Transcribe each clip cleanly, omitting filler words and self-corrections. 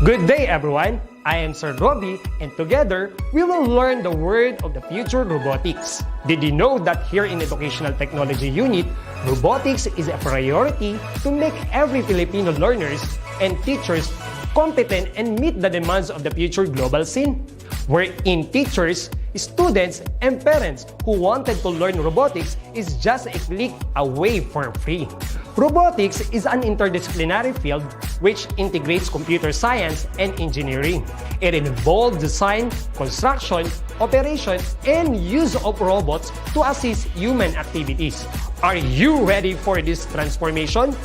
Good day, everyone. I am Sir Robbie, and together, we will learn the word of the future, robotics. Did you know that here in Educational Technology Unit, robotics is a priority to make every Filipino learners and teachers competent and meet the demands of the future global scene? Wherein teachers, students, and parents who wanted to learn robotics is just a click away for free. Robotics is an interdisciplinary field which integrates computer science and engineering. It involves design, construction, operation, and use of robots to assist human activities. Are you ready for this transformation?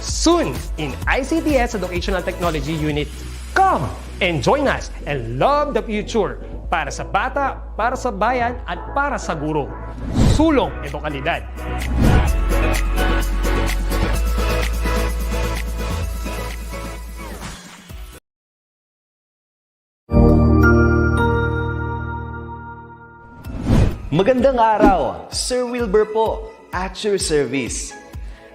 Soon in ICT's Educational Technology Unit. Come and join us and love the future para sa bata, para sa bayan, at para sa guro. Sulong edukalidad. Magandang araw, Sir Wilbur po, at your service.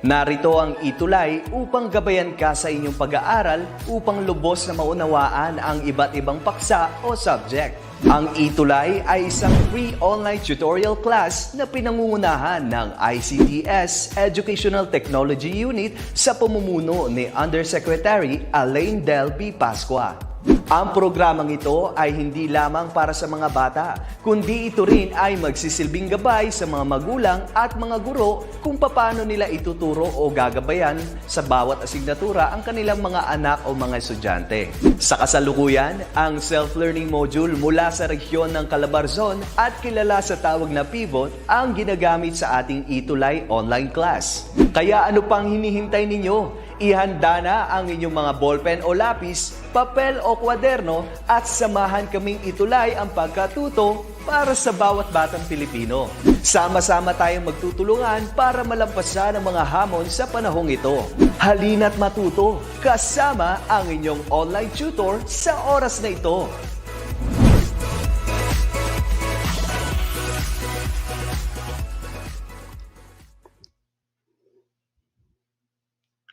Narito ang ETUlay upang gabayan ka sa inyong pag-aaral upang lubos na maunawaan ang iba't ibang paksa o subject. Ang ETUlay ay isang free online tutorial class na pinangungunahan ng ICT's Educational Technology Unit sa pamumuno ni Undersecretary Elaine Del B. Pascua. Ang programang ito ay hindi lamang para sa mga bata, kundi ito rin ay magsisilbing gabay sa mga magulang at mga guro kung paano nila ituturo o gagabayan sa bawat asignatura ang kanilang mga anak o mga estudyante. Sa kasalukuyan, ang self-learning module mula sa rehiyon ng Calabarzon at kilala sa tawag na pivot ang ginagamit sa ating ETUlay online class. Kaya ano pang hinihintay ninyo? Ihanda na ang inyong mga ballpen o lapis, papel o kwaderno at samahan kaming itulay ang pagkatuto para sa bawat batang Pilipino. Sama-sama tayong magtutulungan para malampasan ang mga hamon sa panahong ito. Halina't matuto kasama ang inyong online tutor sa oras na ito.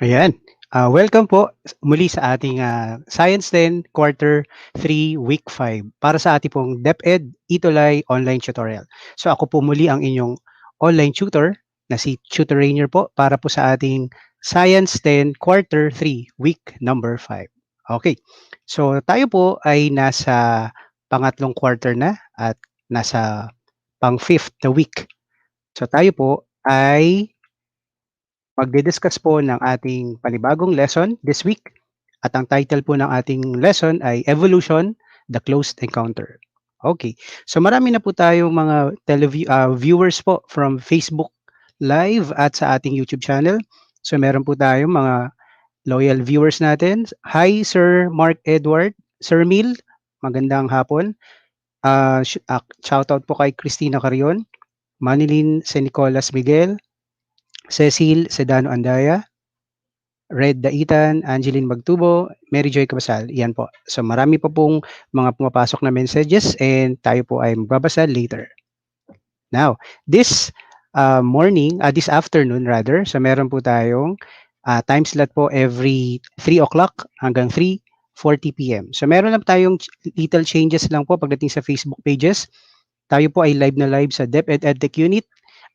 Ayan. Welcome po muli sa ating Science 10 Quarter 3 Week 5 para sa ating pong DepEd ETUlay online tutorial. So ako po muli ang inyong online tutor na si Tutor Rainier po para po sa ating Science 10 Quarter 3 Week number 5. Okay. So tayo po ay nasa pangatlong quarter na at nasa pang-fifth na week. So tayo po ay magdi-discuss po ng ating panibagong lesson this week at ang title po ng ating lesson ay Evolution, the Close Encounter. Okay, so marami na po tayong mga viewers po from Facebook Live at sa ating YouTube channel. So meron po tayong mga loyal viewers natin. Hi Sir Mark Edward, Sir Mil, magandang hapon. Shoutout po kay Christina Carion, Manilin Senicolas Miguel, Cecil Sedano Andaya, Red Daitan, Angeline Magtubo, Mary Joy Cabasal. Yan po. So marami pa pong mga pumapasok na messages and tayo po ay magbabasa later. Now, this afternoon rather, so meron po tayong time slot po every 3 o'clock hanggang 3:40 p.m. So meron lang tayong little changes lang po pagdating sa Facebook pages. Tayo po ay live na live sa DepEd Edtech Unit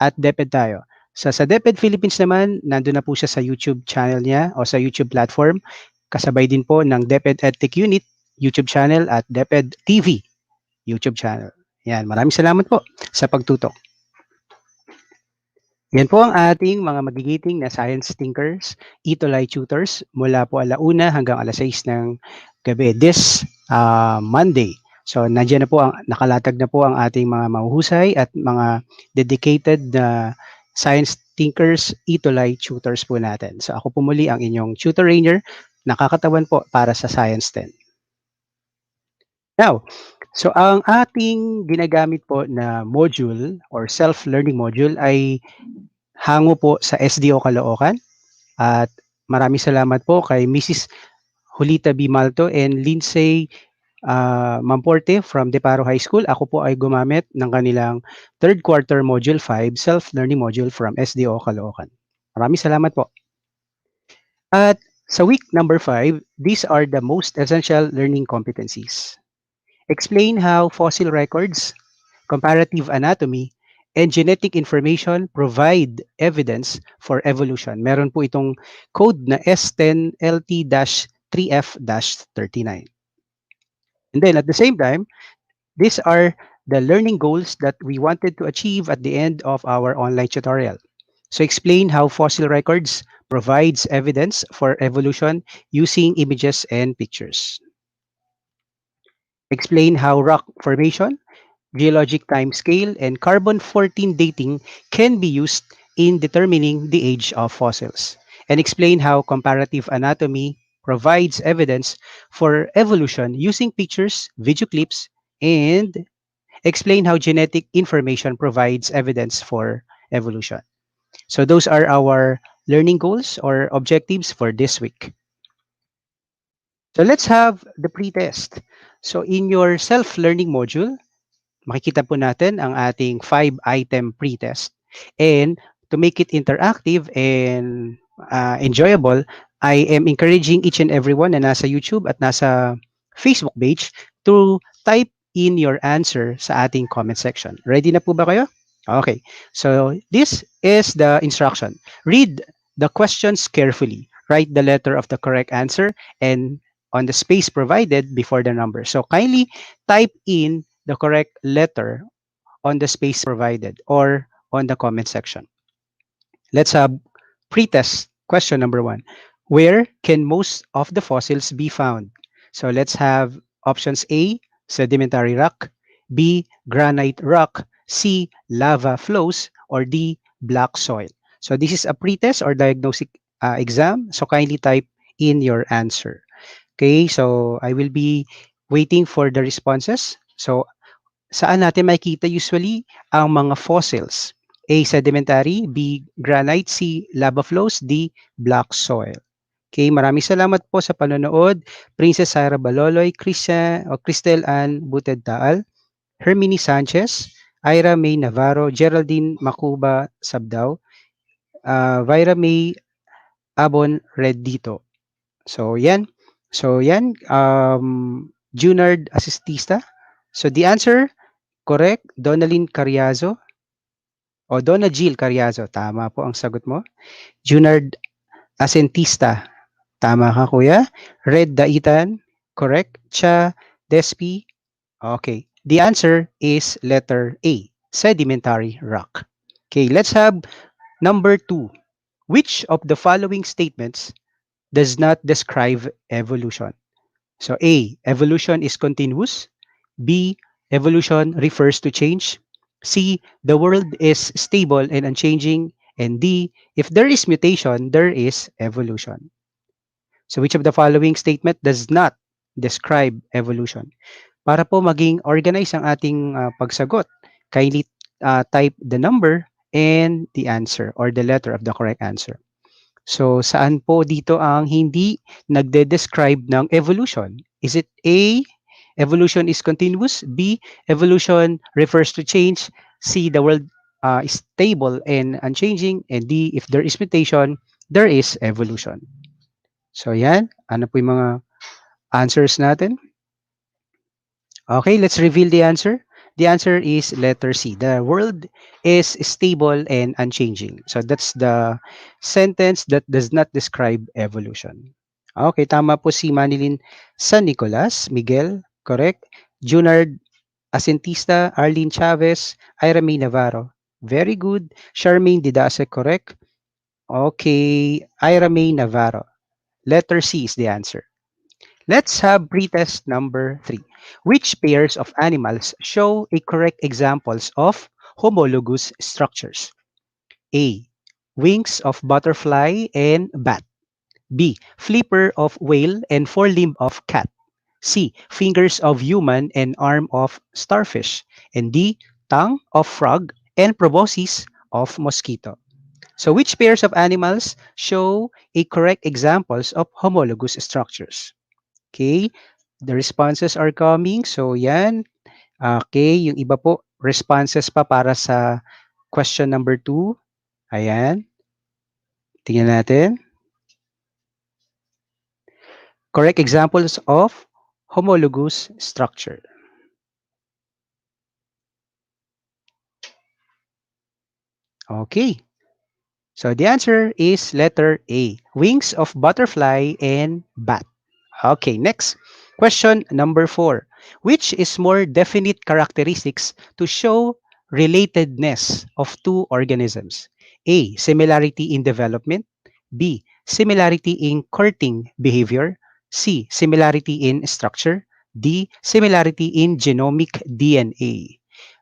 at DepEd tayo. So sa DepEd Philippines naman, nandun na po siya sa YouTube channel niya o sa YouTube platform. Kasabay din po ng DepEd Edtech Unit YouTube channel at DepEd TV YouTube channel. Yan, maraming salamat po sa pagtutok. Yan po ang ating mga magigiting na science thinkers, ETUlay tutors mula po 1:00 hanggang 6:00 ng gabi this Monday. So nandiyan na po nakalatag na po ang ating mga mahuhusay at mga dedicated na science thinkers, ETUlay tutors po natin. So ako po muli ang inyong Tutor Rainier, nakakatawan po para sa Science 10. Now, so ang ating ginagamit po na module or self-learning module ay hango po sa SDO Caloocan. At maraming salamat po kay Mrs. Julita B. Malto and Lindsay Mamporte from Deparo High School. Ako po ay gumamit ng kanilang third quarter module 5 self-learning module from SDO Caloocan. Maraming salamat po. At Sa week number 5, these are the most essential learning competencies. Explain how fossil records, comparative anatomy, and genetic information provide evidence for evolution. Meron po itong code na S10LT-3F-39. And then at the same time, these are the learning goals that we wanted to achieve at the end of our online tutorial. So explain how fossil records provides evidence for evolution using images and pictures. Explain how rock formation, geologic time scale, and carbon-14 dating can be used in determining the age of fossils. And explain how comparative anatomy provides evidence for evolution using pictures, video clips, and explain how genetic information provides evidence for evolution. So those are our learning goals or objectives for this week. So let's have the pre-test. So in your self-learning module, makikita po natin ang ating 5-item pre-test. And to make it interactive and enjoyable, I am encouraging each and everyone na nasa YouTube at nasa Facebook page to type in your answer sa ating comment section. Ready na po ba kayo? Okay. So this is the instruction. Read the questions carefully. Write the letter of the correct answer and on the space provided before the number. So kindly type in the correct letter on the space provided or on the comment section. Let's have pre-test question number 1. Where can most of the fossils be found? So let's have options A, sedimentary rock, B, granite rock, C, lava flows, or D, black soil. So this is a pre-test or diagnostic exam. So kindly type in your answer. Okay, so I will be waiting for the responses. So saan natin makikita usually ang mga fossils? A. Sedimentary, B. Granite, C. Lava flows, D. Black soil. Okay, maraming salamat po sa panonood. Princess Sarah Baloloy, Cristel Ann Buted Taal, Hermini Sanchez, Ira May Navarro, Geraldine Macuba Sabdao, Vyra May Abon Redito. So yan. Junard Asistista. So the answer, correct, Donalyn Carriazo o Donna Jill Carriazo. Tama po ang sagot mo. Junard Asentista. Tama ka, kuya. Red Daitan. Correct. Cha Despi. Okay. The answer is letter A, sedimentary rock. Okay, let's have number 2. Which of the following statements does not describe evolution? So A, evolution is continuous. B, evolution refers to change. C, the world is stable and unchanging. And D, if there is mutation, there is evolution. So which of the following statement does not describe evolution? Para po maging organized ang ating pagsagot, kindly type the number and the answer or the letter of the correct answer. So saan po dito ang hindi nagde-describe ng evolution? Is it A, evolution is continuous, B, evolution refers to change, C, the world is stable and unchanging, and D, if there is mutation, there is evolution. So yan, ano po yung mga answers natin? Okay, let's reveal the answer. The answer is letter C. The world is stable and unchanging. So that's the sentence that does not describe evolution. Okay, tama po si Manilin San Nicolas, Miguel, correct. Junard Asentista, Arlene Chavez, Ira May Navarro. Very good. Charmaine Didase, correct. Okay, Ira May Navarro. Letter C is the answer. Let's have pretest number 3. Which pairs of animals show a correct examples of homologous structures? A. Wings of butterfly and bat. B. Flipper of whale and forelimb of cat. C. Fingers of human and arm of starfish. And D. Tongue of frog and proboscis of mosquito. So which pairs of animals show a correct examples of homologous structures? Okay, the responses are coming. So yan. Okay, yung iba po, responses pa para sa question number 2. Ayan. Tingnan natin. Correct examples of homologous structure. Okay. So the answer is letter A, wings of butterfly and bat. Okay, next. Question number 4. Which is more definite characteristics to show relatedness of two organisms? A. Similarity in development. B. Similarity in courting behavior. C. Similarity in structure. D. Similarity in genomic DNA.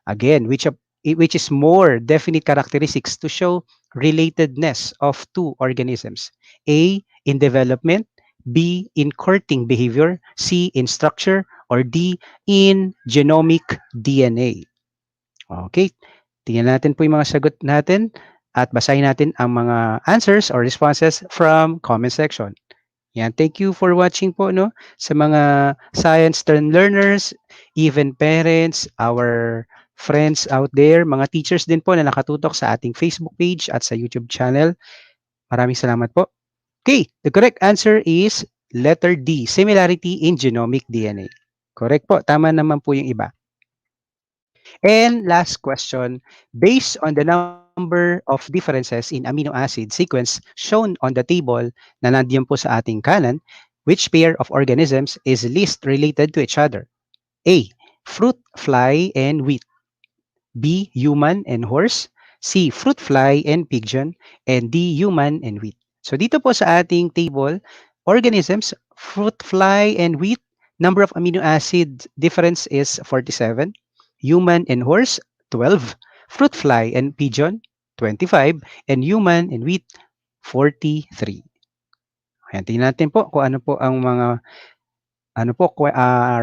Again, which is more definite characteristics to show relatedness of two organisms? A. In development. B, in courting behavior, C, in structure, or D, in genomic DNA. Okay, tingnan natin po yung mga sagot natin at basahin natin ang mga answers or responses from comment section. Yan, thank you for watching po no sa mga science turn learners, even parents, our friends out there, mga teachers din po na nakatutok sa ating Facebook page at sa YouTube channel. Maraming salamat po. Okay, the correct answer is letter D, similarity in genomic DNA. Correct po, tama naman po yung iba. And last question, based on the number of differences in amino acid sequence shown on the table na nandiyan po sa ating kanan, which pair of organisms is least related to each other? A, fruit fly and wheat. B, human and horse. C, fruit fly and pigeon. And D, human and wheat. So dito po sa ating table, organisms, fruit fly and wheat, number of amino acid difference is 47. Human and horse, 12. Fruit fly and pigeon, 25. And human and wheat, 43. Ayan, tingnan natin po kung ano po ang mga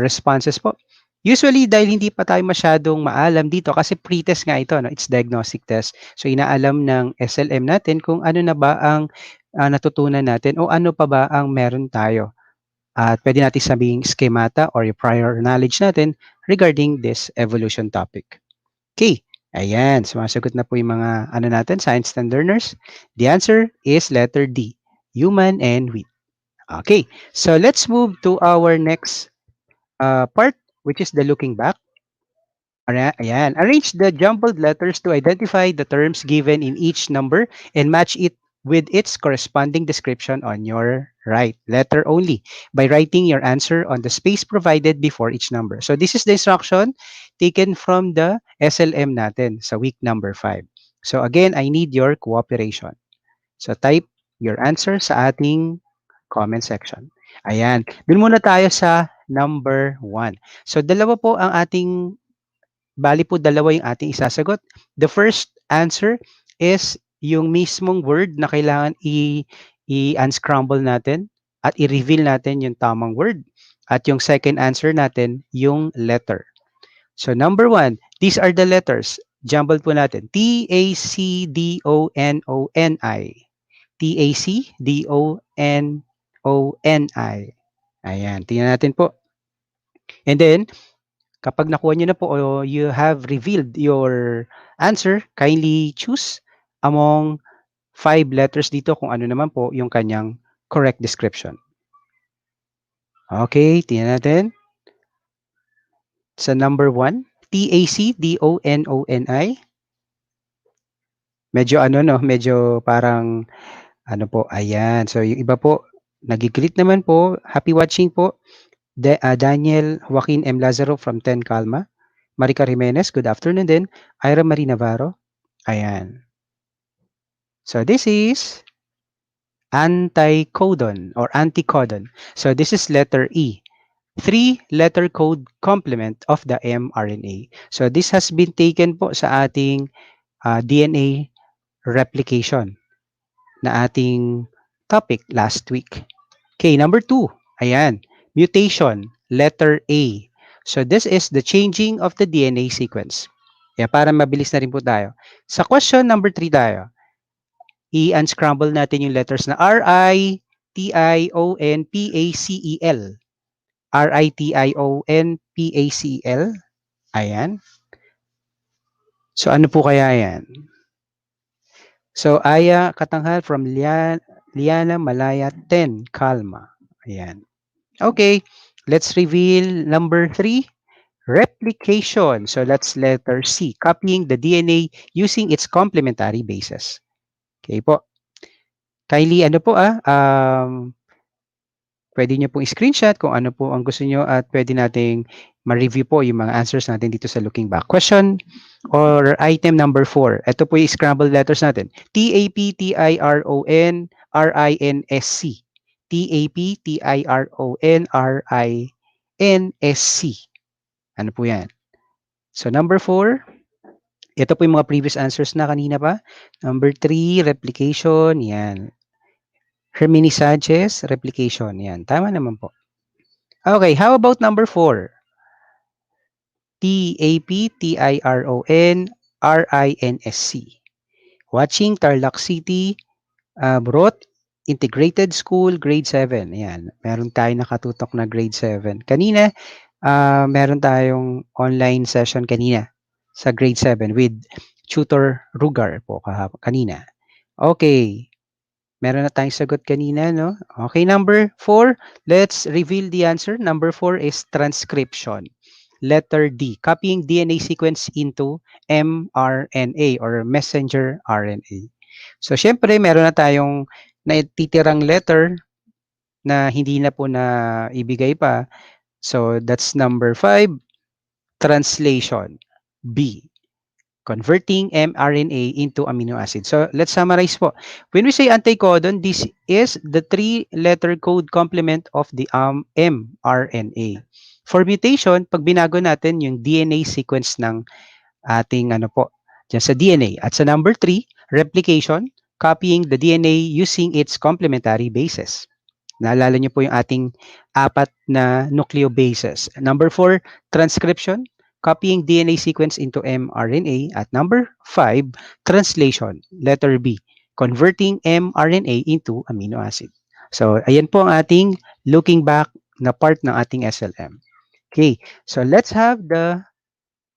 responses po. Usually, dahil hindi pa tayo masyadong maalam dito, kasi pre-test nga ito, no? It's diagnostic test. So, inaalam ng SLM natin kung ano na ba ang natutunan natin o ano pa ba ang meron tayo. At pwede natin sabihing schemata or yung prior knowledge natin regarding this evolution topic. Okay, ayan, sumasagot na po yung mga natin, science and learners. The answer is letter D, human and wheat. Okay, so let's move to our next part, which is the looking back. Ayan. Arrange the jumbled letters to identify the terms given in each number and match it with its corresponding description on your right, letter only, by writing your answer on the space provided before each number. So this is the instruction taken from the SLM natin sa week number 5. So again, I need your cooperation. So type your answer sa ating comment section. Ayan. Dun muna tayo sa number 1. So dalawa po ang ating, dalawa yung ating isasagot. The first answer is yung mismong word na kailangan i-unscramble natin at i-reveal natin yung tamang word. At yung second answer natin, yung letter. So number 1, these are the letters. Jumble po natin. T-A-C-D-O-N-O-N-I. T-A-C-D-O-N-O-N-I. Ayan, tingnan natin po. And then, kapag nakuha nyo na po o you have revealed your answer, kindly choose among 5 letters dito kung ano naman po yung kanyang correct description. Okay, tingnan natin. Sa number 1, T-A-C-D-O-N-O-N-I. Medyo medyo parang po, ayan. So yung iba po, nagigreet naman po. Happy watching po. Daniel Joaquin M. Lazaro from 10 Calma. Marica Jimenez, good afternoon din. Ira Marie Navarro. Ayan. So this is anticodon or anticodon. So this is letter E. 3-letter code complement of the mRNA. So this has been taken po sa ating DNA replication na ating topic last week. Okay, number 2. Ayan. Mutation, letter A. So this is the changing of the DNA sequence. Yeah, para mabilis na rin po tayo. Sa question number 3 tayo. I-unscramble natin yung letters na R-I-T-I-O-N-P-A-C-E-L. R-I-T-I-O-N-P-A-C-E-L. Ayan. So ano po kaya yan? So Aya Katanghal from Liana Malaya 10 Calma. Ayan. Okay, let's reveal number 3, replication. So that's letter C, copying the DNA using its complementary bases. Okay po. Kylie, ano po pwede nyo pong screenshot kung ano po ang gusto nyo at pwede nating ma-review po yung mga answers natin dito sa looking back. Question or item number 4. Ito po yung scrambled letters natin. TAPTIRONRINSC. TAPTIRONRINSC. Ano po yan? So number 4, ito po yung mga previous answers na kanina pa. Number 3, replication. Yan. Hermini Sanchez, replication. Yan. Tama naman po. Okay, how about number 4? TAPTIRONRINSC. Watching Tarlac City, Brot Integrated School, grade 7. Ayan, meron tayong nakatutok na grade 7. Kanina, meron tayong online session kanina sa grade 7 with Tutor Rugar po kanina. Okay, meron na tayong sagot kanina, no? Okay, number 4, let's reveal the answer. Number 4 is transcription. Letter D, copying DNA sequence into mRNA or messenger RNA. So, syempre, meron na tayong natitirang letter na hindi na po na ibigay pa. So, that's number 5, translation. B, converting mRNA into amino acid. So, let's summarize po. When we say anticodon, this is the 3-letter code complement of the mRNA. For mutation, pag binago natin yung DNA sequence ng ating dyan sa DNA. At sa number 3, replication, copying the DNA using its complementary bases. Naalala niyo po yung ating 4 na nucleobases. Number 4, transcription, copying DNA sequence into mRNA. At number 5, translation, letter B, converting mRNA into amino acid. So, ayan po ang ating looking back na part ng ating SLM. Okay, so let's have the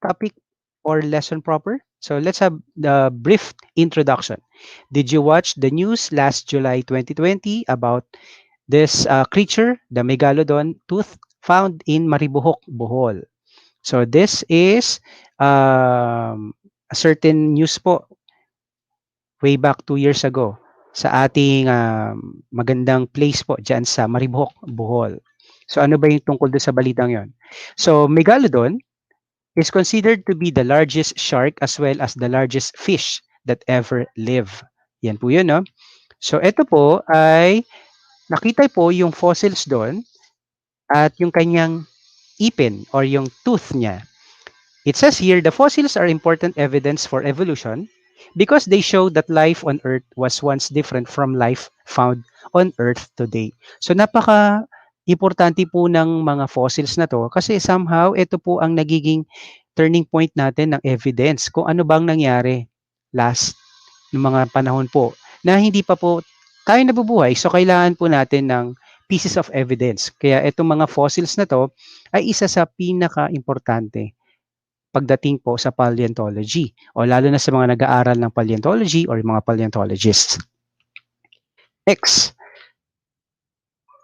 topic or lesson proper. So let's have the brief introduction. Did you watch the news last July 2020 about this creature, the megalodon tooth found in Maribohok, Bohol? So this is a certain news po way back 2 years ago sa ating magandang place po dyan sa Maribohok, Bohol. So ano ba yung tungkol doon sa balitang yon? So megalodon is considered to be the largest shark as well as the largest fish that ever live. Yan po yun, no? So, ito po ay nakita po yung fossils doon at yung kanyang ipin or yung tooth niya. It says here, the fossils are important evidence for evolution because they show that life on Earth was once different from life found on Earth today. So, napaka-importante po ng mga fossils na to kasi somehow ito po ang nagiging turning point natin ng evidence kung ano bang nangyari last ng mga panahon po na hindi pa po tayo nabubuhay. So, kailangan po natin ng pieces of evidence. Kaya itong mga fossils na to ay isa sa pinaka-importante pagdating po sa paleontology o lalo na sa mga nag-aaral ng paleontology or mga paleontologists. Next,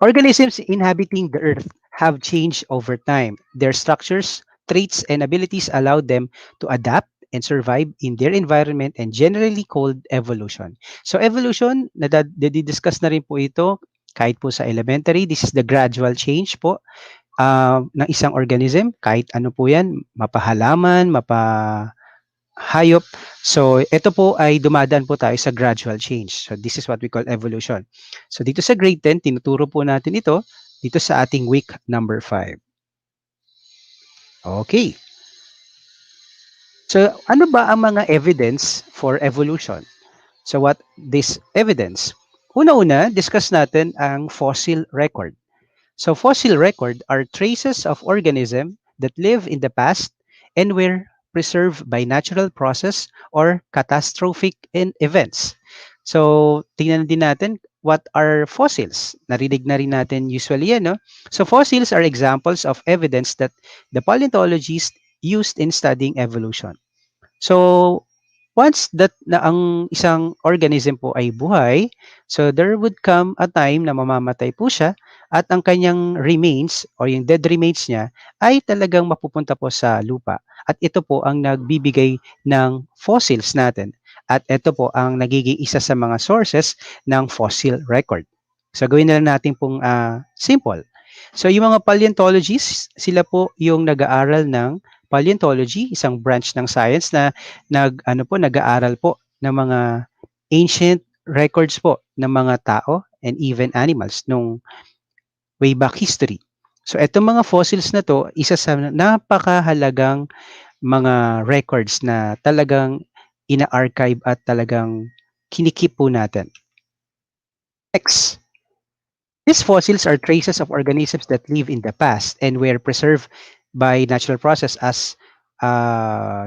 organisms inhabiting the Earth have changed over time. Their structures, traits, and abilities allow them to adapt and survive in their environment and generally called evolution. So evolution, nadidiscuss na rin po ito kahit po sa elementary. This is the gradual change po ng isang organism. Kahit ano po yan, mapahalaman, mapahayop. So ito po ay dumadaan po tayo sa gradual change. So this is what we call evolution. So dito sa grade 10, tinuturo po natin ito dito sa ating week number 5. Okay. So, ano ba ang mga evidence for evolution? So, what this evidence? Una-una, discuss natin ang fossil record. So, fossil record are traces of organism that live in the past and were preserved by natural process or catastrophic events. So, tingnan din natin what are fossils. Narinig na rin natin usually yan, no? So, fossils are examples of evidence that the paleontologists used in studying evolution. So, Once that na ang isang organism po ay buhay, so there would come a time na mamamatay po siya at ang kanyang remains o yung dead remains niya ay talagang mapupunta po sa lupa. At ito po ang nagbibigay ng fossils natin. At ito po ang nagiging isa sa mga sources ng fossil record. So gawin na lang natin pong simple. So yung mga paleontologists, sila po yung nag-aaral ng paleontology, isang branch ng science na nag-aaral po ng mga ancient records po ng mga tao and even animals nung way back history. So etong mga fossils na to, isa sa napakahalagang mga records na talagang ina-archive at talagang kinikip po natin. Next, these fossils are traces of organisms that live in the past and were preserved by natural process as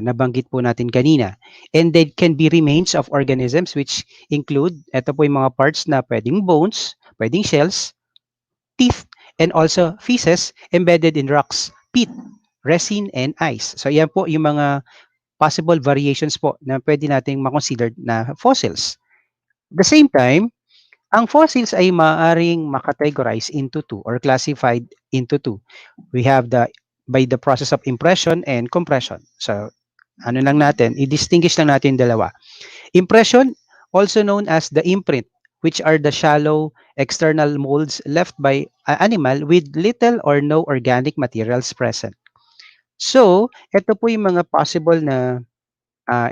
nabanggit po natin kanina. And they can be remains of organisms which include, ito po yung mga parts na pwedeng bones, pwedeng shells, teeth, and also feces embedded in rocks, peat, resin, and ice. So yan po yung mga possible variations po na pwede nating makonsider na fossils. At the same time, ang fossils ay maaaring makategorize into two or classified into two. We have by the process of impression and compression. So, ano lang natin, i-distinguish lang natin dalawa. Impression, also known as the imprint, which are the shallow external molds left by an animal with little or no organic materials present. So, ito po yung mga possible na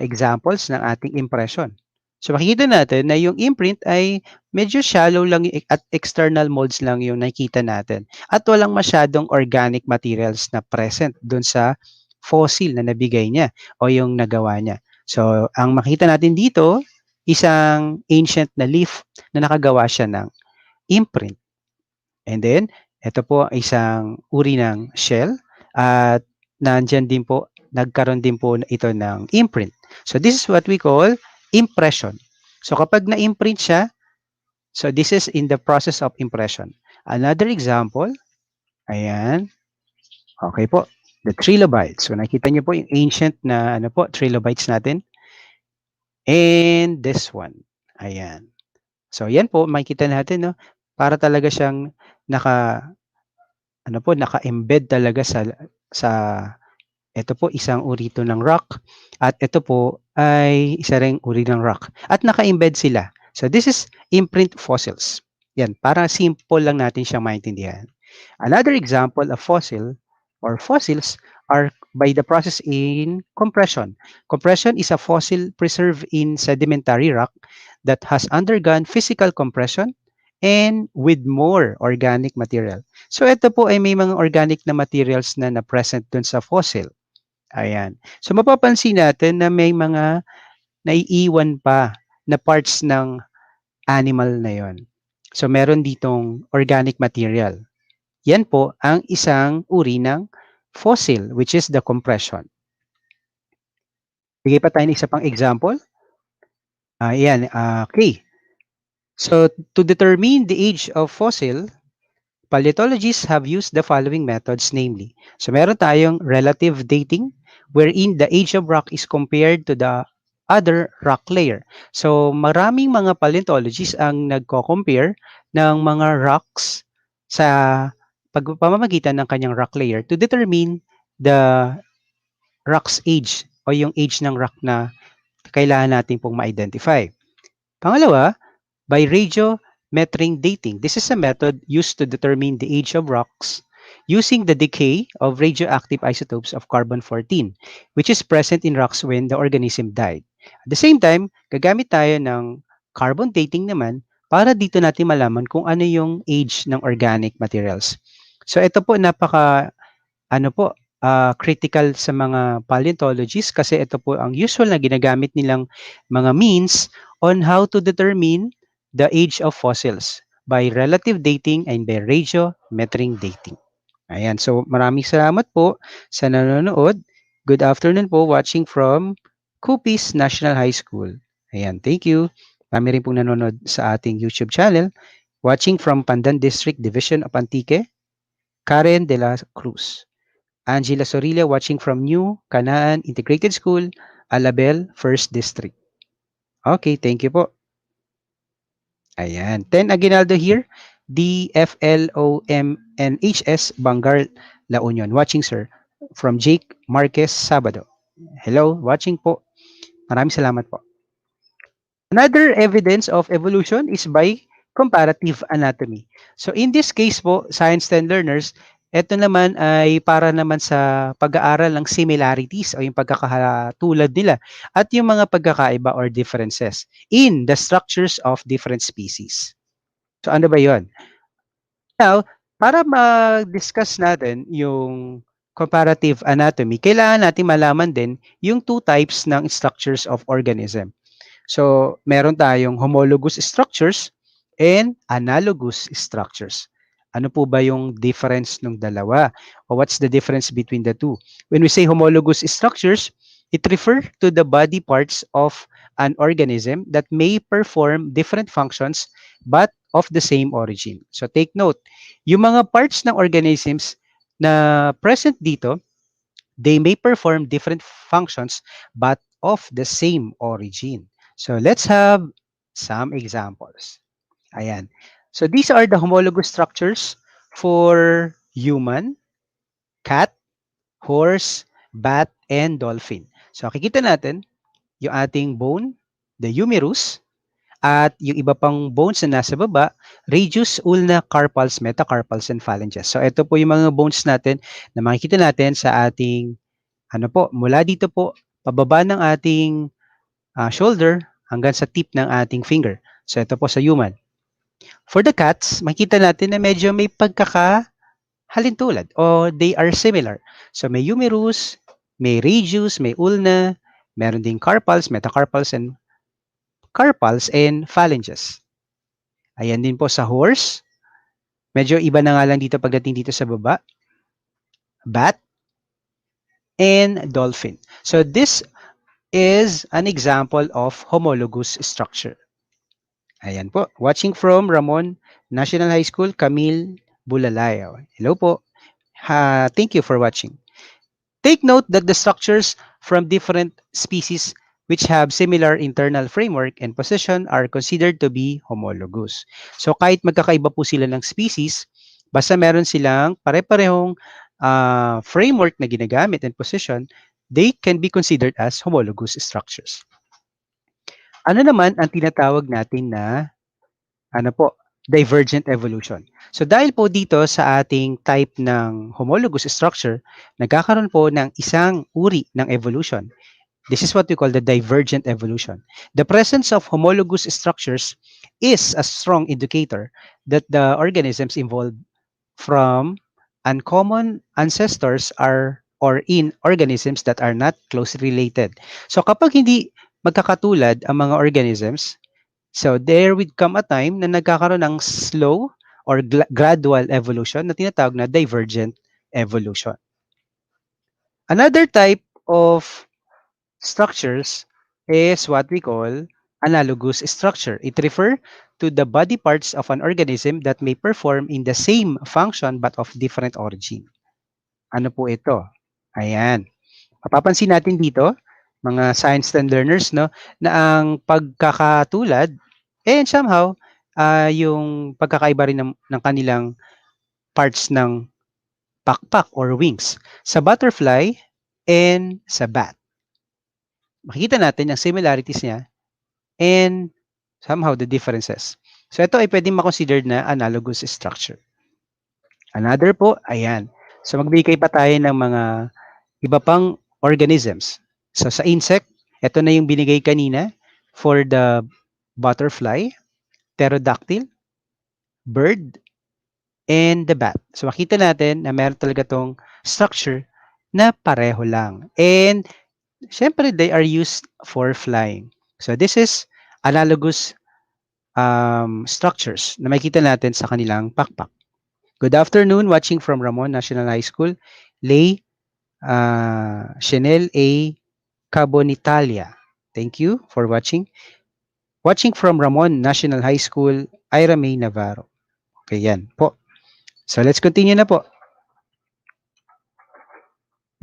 examples ng ating impression. So makikita natin na yung imprint ay medyo shallow lang at external molds lang yung nakikita natin. At walang masyadong organic materials na present doon sa fossil na nabigay niya o yung nagawa niya. So ang makita natin dito, isang ancient na leaf na nakagawa siya ng imprint. And then, ito po isang uri ng shell at nandyan din po, nagkaroon din po ito ng imprint. So this is what we call impression. So kapag na-imprint siya, so this is in the process of impression. Another example, ayan, okay po, the trilobites. So nakita niyo po yung ancient na trilobites natin. And this one, ayan. So yan po, makikita natin, no, para talaga siyang naka-embed talaga sa ito po isang uri ito ng rock at ito po ay isa ring uri ng rock at naka-embed sila. So this is imprint fossils. Yan, para simple lang natin siyang maintindihan. Another example of fossil or fossils are by the process in compression. Compression is a fossil preserved in sedimentary rock that has undergone physical compression and with more organic material. So ito po ay may mga organic na materials na na-present dun sa fossil. Ayan. So mapapansin natin na may mga naiiwan pa na parts ng animal na yon. So meron ditong organic material. Yan po ang isang uri ng fossil which is the compression. Bigay pa tayo ng isa pang example. Ayan, okay. So to determine the age of fossil, paleontologists have used the following methods, namely. So meron tayong relative dating, wherein the age of rock is compared to the other rock layer. So maraming mga paleontologists ang nagko-compare ng mga rocks sa pamamagitan ng kanyang rock layer to determine the rock's age o yung age ng rock na kailangan natin pong ma-identify. Pangalawa, by radiometric dating. This is a method used to determine the age of rocks using the decay of radioactive isotopes of carbon-14, which is present in rocks when the organism died. At the same time, gagamit tayo ng carbon dating naman para dito natin malaman kung ano yung age ng organic materials. So ito po critical sa mga paleontologists kasi ito po ang usual na ginagamit nilang mga means on how to determine the age of fossils by relative dating and by radiometric dating. Ayan, so maraming salamat po sa nanonood. Good afternoon po watching from Cupis National High School. Ayan, thank you. Marami rin pong nanonood sa ating YouTube channel. Watching from Pandan District Division of Antique, Karen de la Cruz. Angela Sorilla watching from New Canaan Integrated School, Alabel, 1st District. Okay, thank you po. Ayan. 10 Aguinaldo here. DFLOMNHS, Bangar, La Union. Watching, sir. From Jake Marquez, Sabado. Hello, watching po. Maraming salamat po. Another evidence of evolution is by comparative anatomy. So in this case po, Science 10 learners, ito naman ay para naman sa pag-aaral ng similarities o yung pagkakatulad nila at yung mga pagkakaiba or differences in the structures of different species. So ano ba yon? Now, para ma-discuss natin yung comparative anatomy, kailangan natin malaman din yung two types ng structures of organism. So, meron tayong homologous structures and analogous structures. Ano po ba yung difference ng dalawa? Or what's the difference between the two? When we say homologous structures, it refers to the body parts of an organism that may perform different functions but of the same origin. So take note, yung mga parts ng organisms na present dito, they may perform different functions but of the same origin. So let's have some examples. Ayan. So these are the homologous structures for human, cat, horse, bat, and dolphin. So kikita natin yung ating bone, the humerus, at yung iba pang bones na nasa baba, radius, ulna, carpals, metacarpals, and phalanges. So ito po yung mga bones natin na makikita natin sa ating ano po, mula dito po, pababa ng ating shoulder hanggang sa tip ng ating finger. So ito po sa human. For the cats, makita natin na medyo may pagkakahalintulad o they are similar. So may humerus, may radius, may ulna, meron ding carpals, metacarpals, and carpals and phalanges. Ayan din po sa horse. Medyo iba na nga lang dito pagdating dito sa baba. Bat and dolphin. So this is an example of homologous structure. Ayan po. Watching from Ramon National High School, Camille Bulalayo. Hello po. Thank you for watching. Take note that the structures from different species which have similar internal framework and position are considered to be homologous. So kahit magkakaiba po sila ng species, basta meron silang pare-parehong framework na ginagamit and position, they can be considered as homologous structures. Ano naman ang tinatawag natin na divergent evolution. So dahil po dito sa ating type ng homologous structure, nagkakaroon po ng isang uri ng evolution. This is what we call the divergent evolution. The presence of homologous structures is a strong indicator that the organisms involved from uncommon ancestors are or in organisms that are not closely related. So kapag hindi magkakatulad ang mga organisms, so there would come a time na nagkakaroon ng slow or gradual evolution na tinatawag na divergent evolution. Another type of structures is what we call analogous structure. It refers to the body parts of an organism that may perform in the same function but of different origin. Ano po ito? Ayan. Mapapansin natin dito, mga Science 10 learners, no, na ang pagkakatulad and somehow yung pagkakaiba rin ng kanilang parts ng pakpak or wings sa butterfly and sa bat. Makikita natin ang similarities niya and somehow the differences. So ito ay pwedeng makonsider na analogous structure. Another po, ayan. So magbigay pa tayo ng mga iba pang organisms. So sa insect, ito na yung binigay kanina for the butterfly, pterodactyl, bird, and the bat. So makita natin na meron talaga tong structure na pareho lang. And syempre, they are used for flying. So this is analogous structures na makita natin sa kanilang pakpak. Good afternoon, watching from Ramon National High School, Lay Chanel A. Cabonitalia. Thank you for watching. Watching from Ramon National High School, Ira May Navarro. Okay, yan po. So let's continue na po.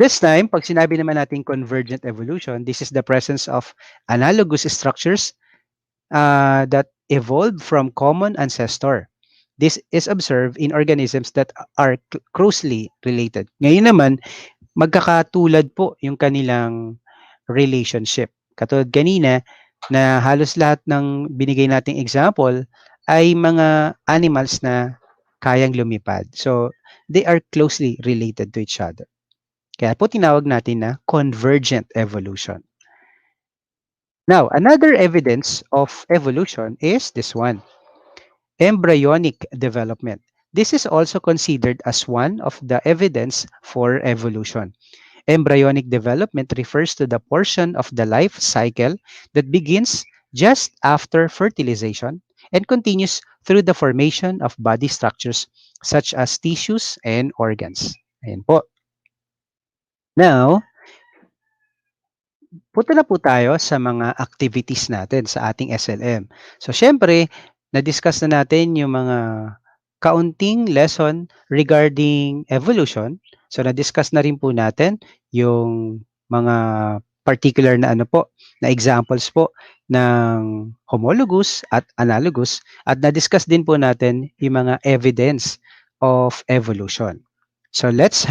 This time, pag sinabi naman natin convergent evolution, this is the presence of analogous structures that evolved from common ancestor. This is observed in organisms that are closely related. Ngayon naman, magkakatulad po yung kanilang relationship. Katulad kanina na halos lahat ng binigay nating example ay mga animals na kayang lumipad. So, they are closely related to each other. Kaya po tinawag natin na convergent evolution. Now, another evidence of evolution is this one, embryonic development. This is also considered as one of the evidence for evolution. Embryonic development refers to the portion of the life cycle that begins just after fertilization and continues through the formation of body structures such as tissues and organs. Ayan po. Now, punta na po tayo sa mga activities natin sa ating SLM. So, syempre, na-discuss na natin yung mga kaunting lesson regarding evolution. So, na-discuss na rin po natin yung mga particular na ano po, na examples po ng homologous at analogous. At na-discuss din po natin yung mga evidence of evolution. So, let's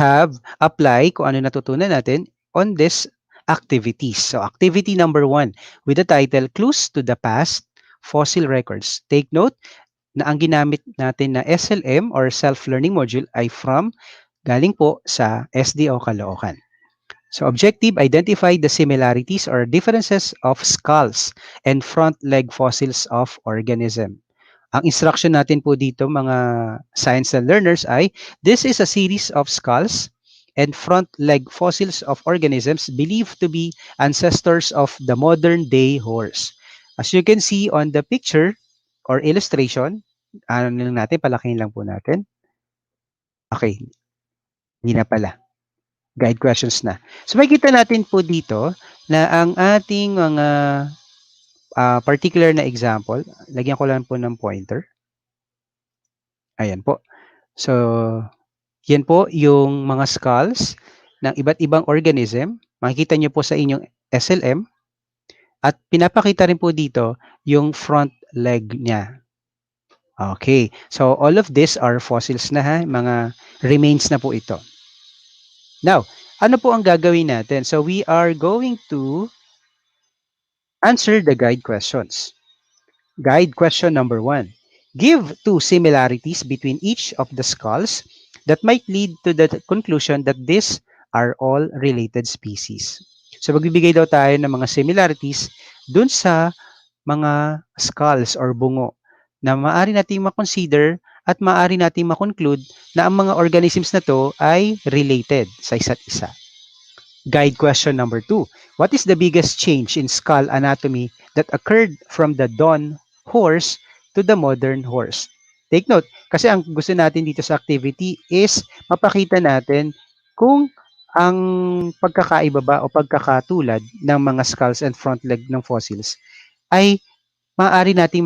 apply kung ano natutunan natin on this activities. So, activity number 1 with the title Clues to the Past, Fossil Records. Take note na ang ginamit natin na SLM or Self-Learning Module ay galing po sa SDO Caloocan. So, objective, identify the similarities or differences of skulls and front leg fossils of organism. Ang instruction natin po dito mga science and learners ay, this is a series of skulls and front leg fossils of organisms believed to be ancestors of the modern day horse. As you can see on the picture or illustration, ano lang natin, palakihin lang po natin. Okay, hindi na pala. Guide questions na. So makikita natin po dito na ang ating mga particular na example, lagyan ko lang po ng pointer. Ayan po. So, yan po yung mga skulls ng iba't ibang organism. Makikita nyo po sa inyong SLM. At pinapakita rin po dito yung front leg niya. Okay. So, all of these are fossils na ha. Mga remains na po ito. Now, ano po ang gagawin natin? So, we are going to answer the guide questions. Guide question number 1. Give 2 similarities between each of the skulls that might lead to the conclusion that these are all related species. So magbibigay daw tayo ng mga similarities dun sa mga skulls or bungo na maaari nating makonsider at maaari nating makonclude na ang mga organisms na to ay related sa isa't isa. Guide question number 2. What is the biggest change in skull anatomy that occurred from the dawn horse to the modern horse? Take note, kasi ang gusto natin dito sa activity is mapakita natin kung ang pagkakaiba ba o pagkakatulad ng mga skulls and front leg ng fossils ay maaari nating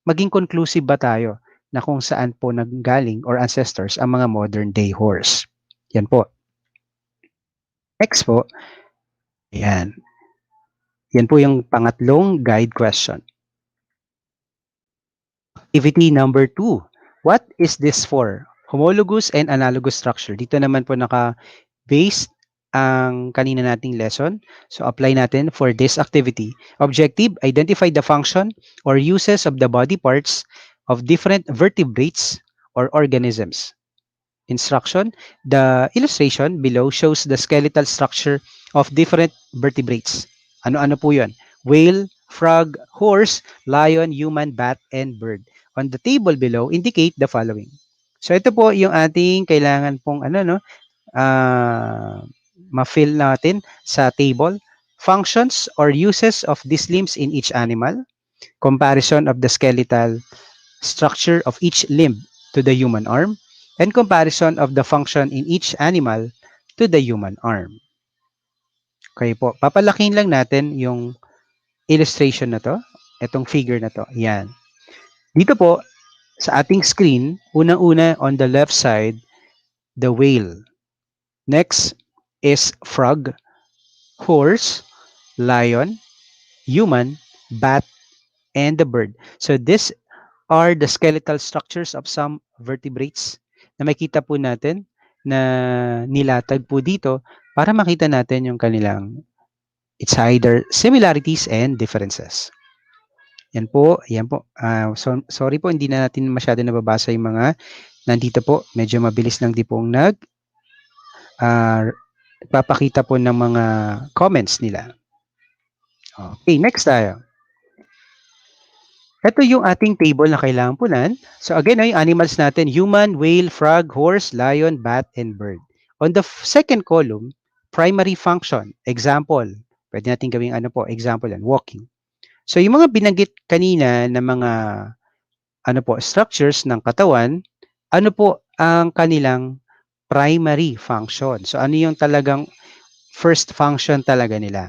maging conclusive ba tayo na kung saan po nanggaling or ancestors ang mga modern day horse. Yan po. Next po, ayan. Yan po yung pangatlong guide question. Activity number 2. What is this for? Homologous and analogous structure. Dito naman po naka-based ang kanina nating lesson. So apply natin for this activity. Objective, identify the function or uses of the body parts of different vertebrates or organisms. Instruction, the illustration below shows the skeletal structure of different vertebrates. Ano-ano po yun? Whale, frog, horse, lion, human, bat, and bird. On the table below, indicate the following. So ito po yung ating kailangan pong ma-fill natin sa table. Functions or uses of these limbs in each animal. Comparison of the skeletal structure of each limb to the human arm. And comparison of the function in each animal to the human arm. Okay po, papalakin lang natin yung illustration na to, itong figure na to. Yan. Dito po, sa ating screen, unang-una on the left side, the whale. Next, is frog, horse, lion, human, bat, and the bird. So these are the skeletal structures of some vertebrates na makita po natin na nilatag po dito para makita natin yung kanilang it's either similarities and differences. Yan po, yan po. Sorry po, hindi na natin masyado nababasa yung mga nandito po. Medyo mabilis lang di pong papakita po ng mga comments nila. Okay, next tayo. Ito yung ating table na kailangan punan. So again, yung animals natin, human, whale, frog, horse, lion, bat, and bird. On the second column, primary function. Example, pwede natin gawing example yan, walking. So yung mga binanggit kanina na mga structures ng katawan, ano po ang kanilang primary function? So ano yung talagang first function talaga nila?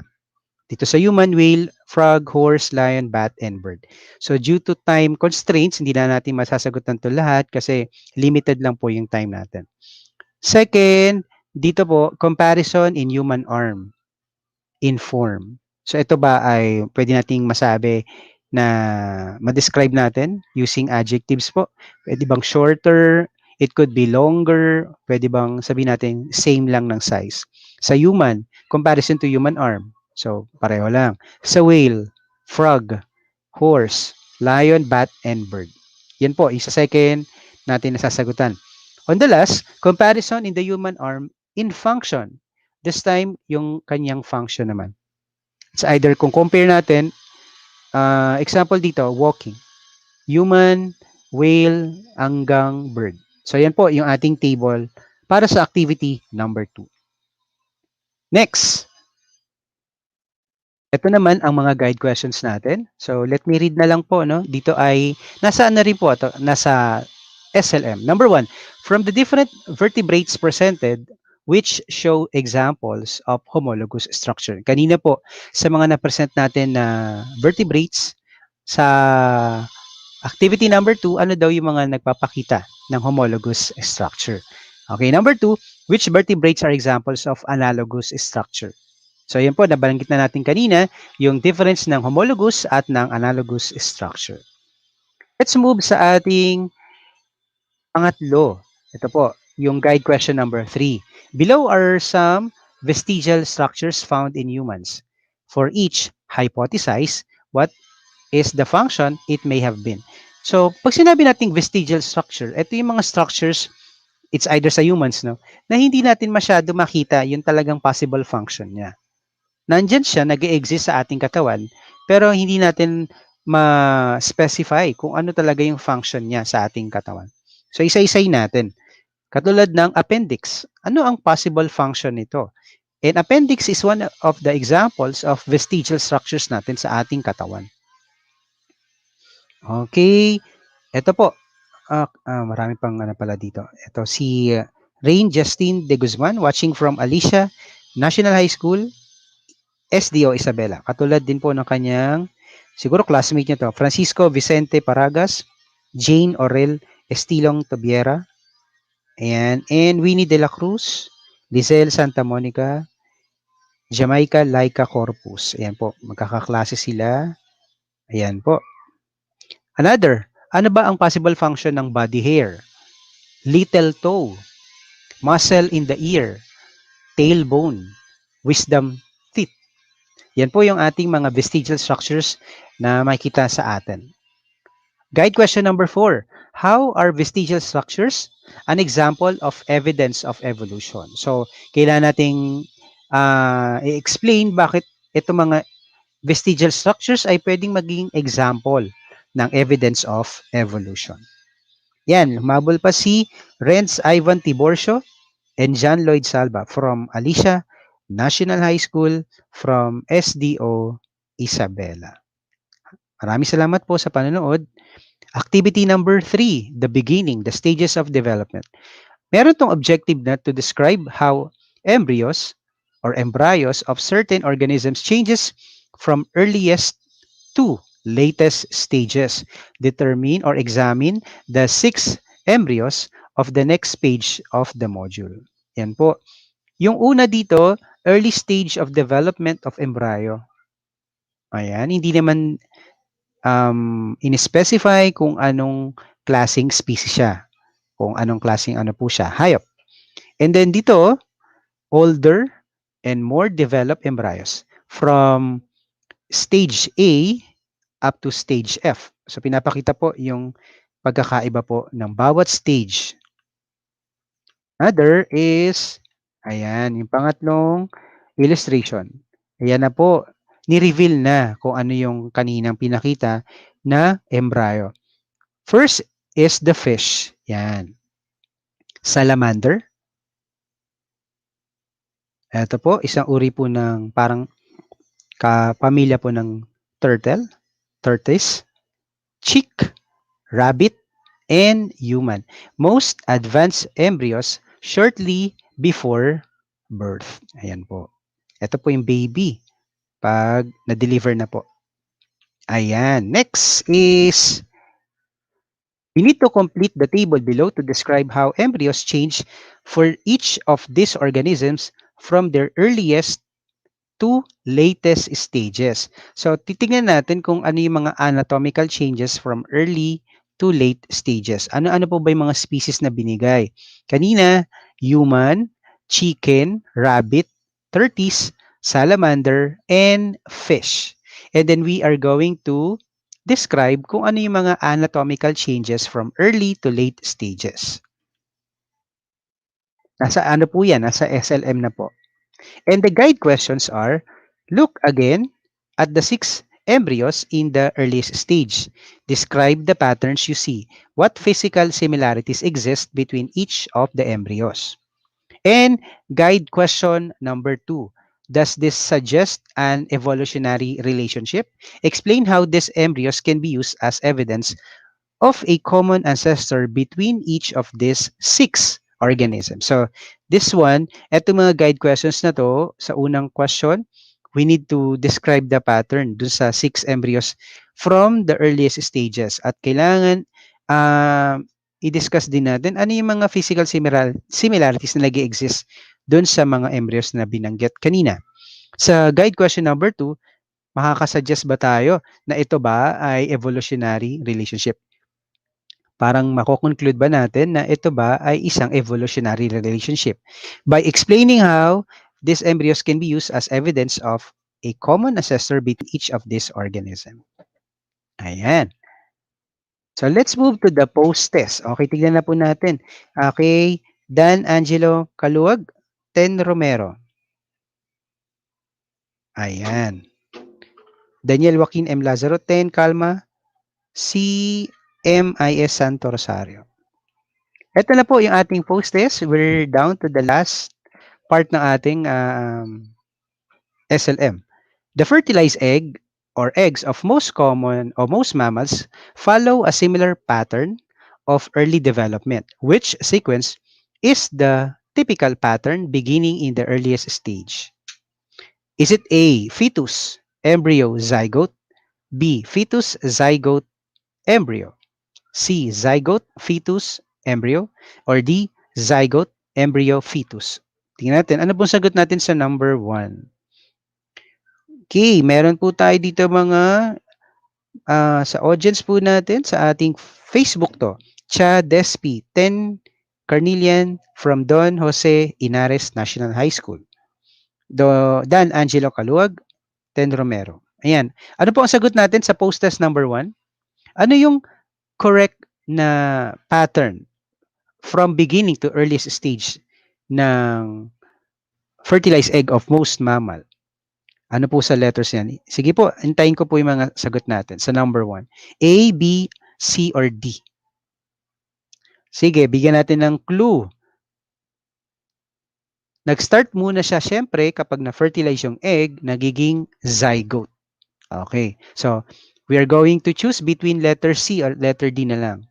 Dito sa human, whale, frog, horse, lion, bat, and bird. So due to time constraints, hindi na natin masasagutan to lahat kasi limited lang po yung time natin. Second, dito po, comparison in human arm, in form. So ito ba ay pwede nating masabi na ma-describe natin using adjectives po? Pwede bang shorter? It could be longer. Pwede bang sabihin natin same lang ng size? Sa human, comparison to human arm. So, pareho lang. Sa whale, frog, horse, lion, bat, and bird. Yan po, isa second natin nasasagutan. On the last, comparison in the human arm in function. This time, yung kanyang function naman. It's either kung compare natin, example dito, walking. Human, whale, hanggang bird. So, yan po yung ating table para sa activity number 2. Next. Ito naman ang mga guide questions natin. So, let me read na lang po. No? Dito ay, nasa ano rin po ito? Nasa SLM. Number 1, from the different vertebrates presented, which show examples of homologous structure. Kanina po, sa mga na-present natin na vertebrates, sa activity number 2, ano daw yung mga nagpapakita ng homologous structure? Okay, number 2, which vertebrates are examples of analogous structure? So, yan po, nabanggit na natin kanina, yung difference ng homologous at ng analogous structure. Let's move sa ating pangatlo. Ito po, yung guide question number 3. Below are some vestigial structures found in humans. For each, hypothesize what is the function it may have been. So, pag sinabi nating vestigial structure, ito yung mga structures, it's either sa humans, no, na hindi natin masyado makita yung talagang possible function niya. Nandyan siya, nag-exist sa ating katawan, pero hindi natin ma-specify kung ano talaga yung function niya sa ating katawan. So, isa-isay natin. Katulad ng appendix. Ano ang possible function nito? And appendix is one of the examples of vestigial structures natin sa ating katawan. Okay. Ito po. Marami pang pala dito. Ito si Rain Justine de Guzman watching from Alicia National High School, SDO Isabela. Katulad din po ng kanyang, siguro classmate niya to, Francisco Vicente Paragas, Jane Orel Estilong Tobiera, and Winnie de la Cruz, Lizelle Santa Monica, Jamaica Laika Corpus. Ayan po, magkakaklase sila. Ayan po. Another, ano ba ang possible function ng body hair? Little toe, muscle in the ear, tailbone, wisdom teeth. Yan po yung ating mga vestigial structures na makikita sa atin. Guide question number 4. How are vestigial structures an example of evidence of evolution? So, kailangan nating i-explain bakit itong mga vestigial structures ay pwedeng maging example ng evidence of evolution. Yan, humabol pa si Renz Ivan Tiborcio and John Lloyd Salva from Alicia National High School from SDO Isabela. Maraming salamat po sa panonood. Activity number 3, the beginning, the stages of development. Meron tong objective na to describe how embryos or embryos of certain organisms changes from earliest to latest stages. Determine or examine the 6 embryos of the next page of the module. Yan po. Yung una dito, early stage of development of embryo. Ayan, hindi naman in-specify kung anong klaseng species siya, kung anong klaseng ano po siya, hayop. And then dito, older and more developed embryos from stage A up to stage F. So pinapakita po yung pagkakaiba po ng bawat stage. Another is, ayan, yung pangatlong illustration. Ayan na po, ni-reveal na kung ano yung kaninang pinakita na embryo. First is the fish. Yan. Salamander. Ito po, isang uri po ng parang kapamilya po ng turtle, tortoise, chick, rabbit, and human. Most advanced embryos shortly before birth. Ayan po. Ito po yung baby pag na-deliver na po. Ayan. Next is, we need to complete the table below to describe how embryos change for each of these organisms from their earliest to latest stages. So, titingnan natin kung ano yung mga anatomical changes from early to late stages. Ano-ano po ba yung mga species na binigay? Kanina, human, chicken, rabbit, tortoise, salamander, and fish. And then we are going to describe kung ano yung mga anatomical changes from early to late stages. Nasa ano po yan? Nasa SLM na po. And the guide questions are, look again at the 6 embryos in the earliest stage. Describe the patterns you see. What physical similarities exist between each of the embryos? And guide question number 2. Does this suggest an evolutionary relationship? Explain how these embryos can be used as evidence of a common ancestor between each of these 6 organisms. So, this one, eto mga guide questions na to, sa unang question, we need to describe the pattern dun sa 6 embryos from the earliest stages. At kailangan i-discuss din natin ano yung mga physical similarities na nag-exist dun sa mga embryos na binanggit kanina. Sa guide question number 2, makakasuggest ba tayo na ito ba ay evolutionary relationship? Parang mako-conclude ba natin na ito ba ay isang evolutionary relationship? By explaining how these embryos can be used as evidence of a common ancestor between each of these organisms. Ayan. So let's move to the post-test. Okay, tignan na po natin. Okay, Dan Angelo Caluag, Ten Romero. Ayan. Daniel Joaquin M. Lazaro, Ten Calma, C. M.I.S. Santo Rosario. Ito na po yung ating post-test. We're down to the last part ng ating SLM. The fertilized egg or eggs of most common or most mammals follow a similar pattern of early development. Which sequence is the typical pattern beginning in the earliest stage? Is it A, fetus, embryo, zygote, B, fetus, zygote, embryo, C, zygote, fetus, embryo, or D, zygote, embryo, fetus? Tingnan natin, ano pong sagot natin sa number 1? Okay, meron po tayo dito mga sa audience po natin sa ating Facebook to. Cha Despi, 10 Carnelian from Don Jose Inares National High School. Dan Angelo Caluag, 10 Romero. Ayan. Ano po ang sagot natin sa post-test number 1? Ano yung correct na pattern from beginning to earliest stage ng fertilized egg of most mammal? Ano po sa letters yan? Sige po, hintayin ko po yung mga sagot natin sa number 1. A, B, C, or D? Sige, bigyan natin ng clue. Nag-start muna siya, syempre, kapag na-fertilize yung egg, nagiging zygote. Okay. So, we are going to choose between letter C or letter D na lang.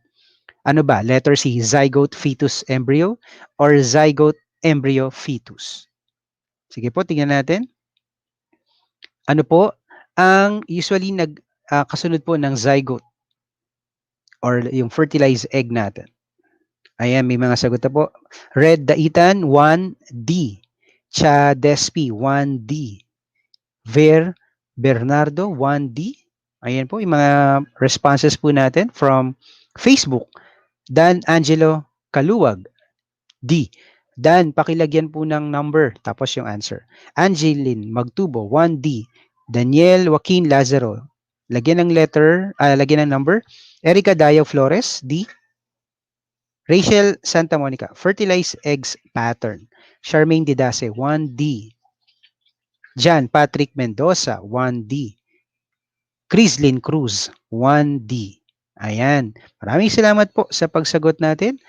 Ano ba? Letter C, zygote fetus embryo or zygote embryo fetus? Sige po, tingnan natin. Ano po ang usually kasunod po ng zygote or yung fertilized egg natin? Ayan, may mga sagot na po. Red Daitan, 1, D. Chadespi, 1D. Bernardo, 1D. Ayan po, yung mga responses po natin from Facebook. Dan Angelo Kaluwag, D. Dan, pakilagyan po ng number, tapos yung answer. Angeline Magtubo, 1D. Daniel Joaquin Lazaro, lagyan ng number. Erica Dayo Flores, D. Rachel Santa Monica, fertilized eggs pattern. Charmaine Didase, 1D. Jan Patrick Mendoza, 1D. Crislin Cruz, 1D. Ayan. Maraming salamat po sa pagsagot natin.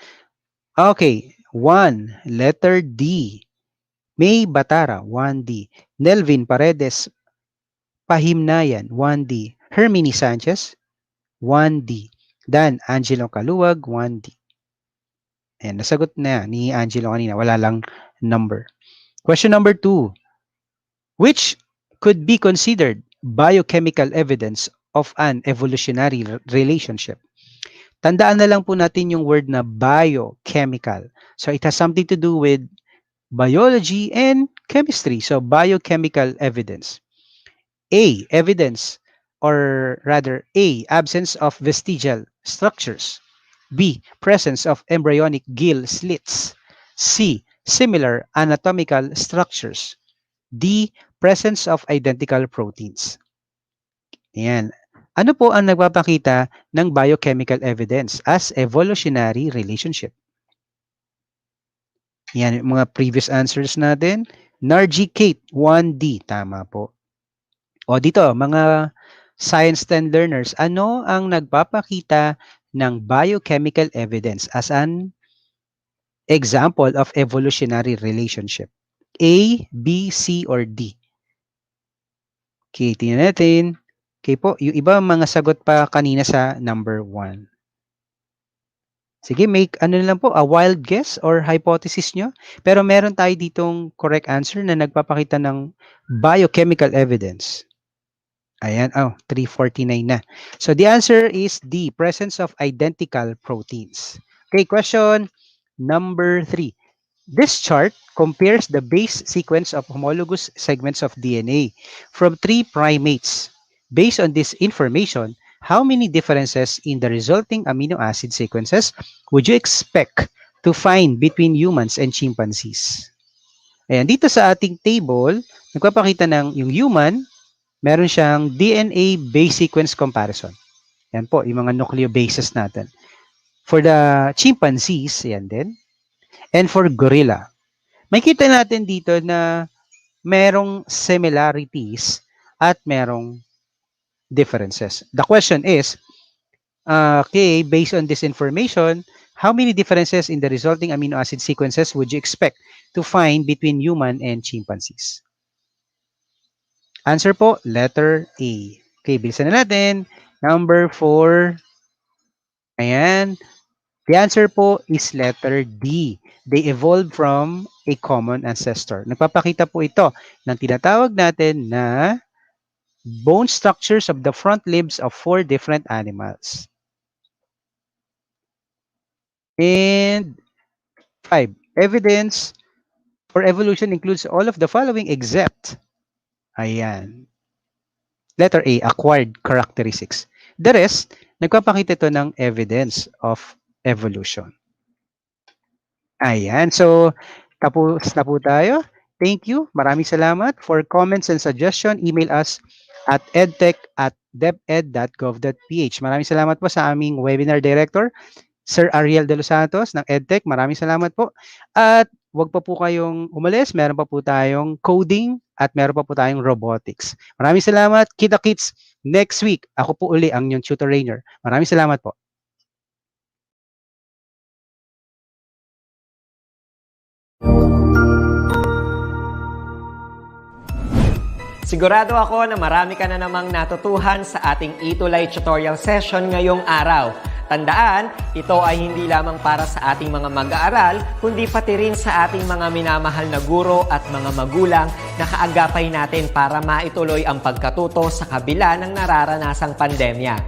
Okay. 1. Letter D. May Batara, 1D. Nelvin Paredes Pahimnayan, 1D. Hermini Sanchez, 1D. Dan Angelo Kaluwag, 1D. Ayan, nasagot na ni Angelo kanina. Wala lang number. Question number 2. Which could be considered biochemical evidence of an evolutionary relationship? Tandaan na lang po natin yung word na biochemical. So it has something to do with biology and chemistry. So biochemical evidence. A, evidence, or rather A, absence of vestigial structures. B, presence of embryonic gill slits. C, similar anatomical structures. D, presence of identical proteins. Ayan. Ano po ang nagpapakita ng biochemical evidence as evolutionary relationship? Yan, yung mga previous answers natin. Narji Kate, 1D. Tama po. O dito, mga Science 10 learners, ano ang nagpapakita ng biochemical evidence as an example of evolutionary relationship? A, B, C, or D? Okay, tingnan natin. Okay po, yung iba mga sagot pa kanina sa number 1. Sige, make ano lang po, a wild guess or hypothesis nyo. Pero meron tayo ditong correct answer na nagpapakita ng biochemical evidence. Ayan, 349 na. So the answer is D, presence of identical proteins. Okay, question number 3. This chart compares the base sequence of homologous segments of DNA from 3 primates. Based on this information, how many differences in the resulting amino acid sequences would you expect to find between humans and chimpanzees? Ayan, dito sa ating table, nagpapakita ng yung human, meron siyang DNA base sequence comparison. Yan po, yung mga nucleobases natin. For the chimpanzees, yan din. And for gorilla, makita natin dito na merong similarities at merong differences. The question is, okay, based on this information, how many differences in the resulting amino acid sequences would you expect to find between human and chimpanzees? Answer po, letter A. Okay, bilisan na natin. Number 4. Ayan. The answer po is letter D. They evolved from a common ancestor. Nagpapakita po ito ng tinatawag natin na bone structures of the front limbs of 4 different animals. And 5. Evidence for evolution includes all of the following except, ayan, letter A, acquired characteristics. The rest, nagpapakita ito ng evidence of evolution. Ayan, so tapos na po tayo. Thank you. Maraming salamat. For comments and suggestion, email us at edtech@deped.gov.ph. Maraming salamat po sa aming webinar director, Sir Ariel De Los Santos ng Edtech. Maraming salamat po. At wag pa po kayong umalis. Meron pa po tayong coding at meron pa po tayong robotics. Maraming salamat. Kita-kits next week. Ako po uli ang inyong tutor trainer. Maraming salamat po. Sigurado ako na marami ka na namang natutuhan sa ating ETUlay tutorial session ngayong araw. Tandaan, ito ay hindi lamang para sa ating mga mag-aaral, kundi pati rin sa ating mga minamahal na guro at mga magulang na kaagapay natin para maituloy ang pagkatuto sa kabila ng nararanasang pandemya.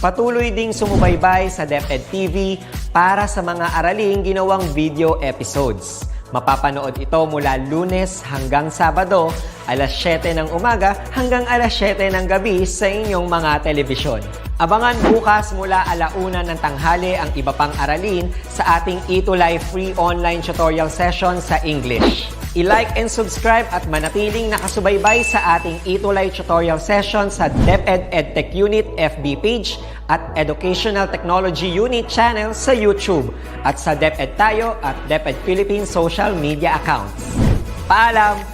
Patuloy ding sumubaybay sa DepEd TV para sa mga araling ginawang video episodes. Mapapanood ito mula Lunes hanggang Sabado, alas 7 ng umaga hanggang alas 7 ng gabi sa inyong mga telebisyon. Abangan bukas mula alauna ng tanghali ang iba pang aralin sa ating ETUlay free online tutorial session sa English. I-like and subscribe at manatiling nakasubaybay sa ating ETUlay tutorial session sa DepEd Edtech Unit FB page at Educational Technology Unit channel sa YouTube at sa DepEd Tayo at DepEd Philippines social media accounts. Paalam!